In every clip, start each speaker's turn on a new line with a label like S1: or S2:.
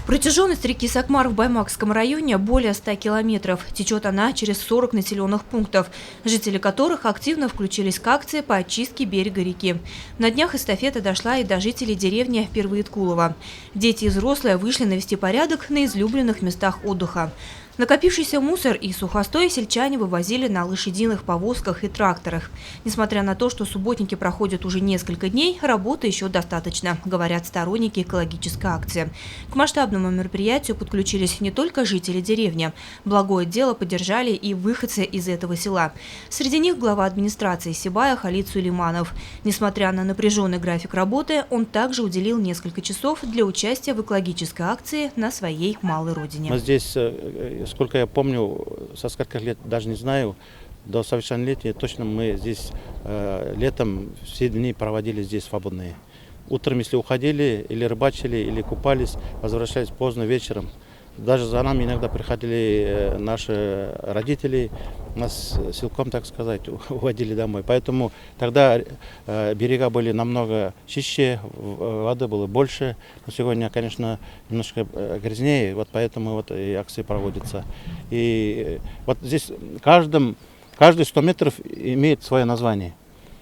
S1: Протяженность реки Сакмар в Баймакском районе более 100 километров. Течет она через 40 населенных пунктов, жители которых активно включились к акции по очистке берега реки. На днях эстафета дошла и до жителей деревни Первоиткулово. Дети и взрослые вышли навести порядок на излюбленных местах отдыха. Накопившийся мусор и сухостой сельчане вывозили на лошадиных повозках и тракторах. Несмотря на то, что субботники проходят уже несколько дней, работы еще достаточно, говорят сторонники экологической акции. К масштабному мероприятию подключились не только жители деревни. Благое дело поддержали и выходцы из этого села. Среди них глава администрации Сибая Халид Сулейманов. Несмотря на напряженный график работы, он также уделил несколько часов для участия в экологической акции на своей малой родине.
S2: Мы здесь, сколько я помню, со скольких лет, даже не знаю, до совершеннолетия точно мы здесь летом все дни проводили здесь свободные. Утром, если уходили, или рыбачили, или купались, возвращались поздно вечером. Даже за нами иногда приходили наши родители, нас силком, так сказать, уводили домой. Поэтому тогда берега были намного чище, воды было больше. Но сегодня, конечно, немножко грязнее, вот поэтому вот и акции проводятся. И вот здесь каждый 100 метров имеет свое название.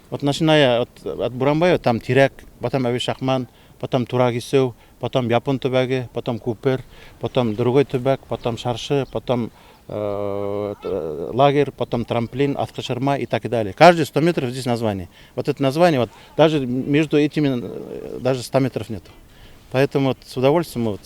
S2: Вот начиная от Бурамбая, там Тиряк, потом Авишахман, потом Турагисев, потом Япон тубяги, потом Купер, потом другой тубяг, потом Шарши, потом лагерь, потом трамплин, Автошарма и так далее. Каждые 100 метров здесь название. Вот это название, вот, даже между этими даже 100 метров нет. Поэтому вот с удовольствием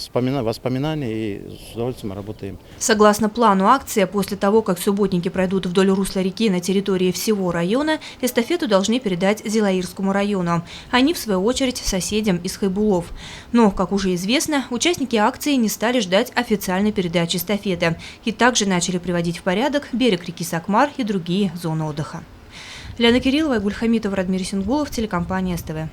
S2: воспоминания и с удовольствием работаем.
S1: Согласно плану акции, после того, как субботники пройдут вдоль русла реки на территории всего района, эстафету должны передать Зилаирскому району. Они, в свою очередь, соседям из Хайбулов. Но, как уже известно, участники акции не стали ждать официальной передачи эстафеты и также начали приводить в порядок берег реки Сакмар и другие зоны отдыха. Лена Кириллова, Айгуль Хамитов, Радмир Сингулов, телекомпания СТВ.